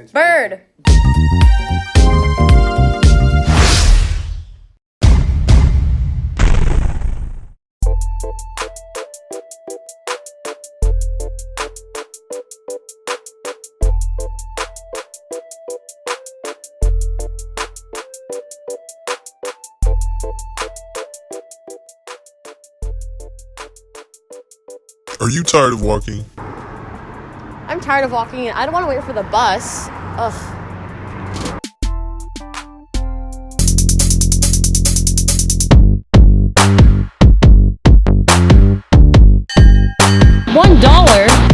Bird. Are you tired of walking? I'm tired of walking and I don't want to wait for the bus. Ugh. $1.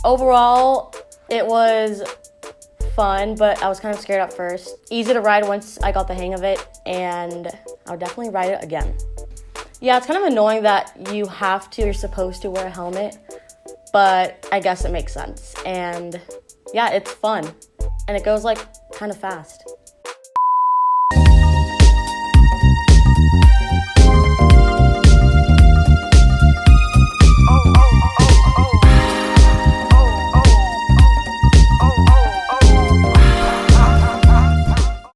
Overall, it was fun, but I was kind of scared at first. Easy to ride once I got the hang of it, and I'll definitely ride it again. Yeah, it's kind of annoying that you're supposed to wear a helmet, but I guess it makes sense. And yeah, it's fun, and it goes like kind of fast.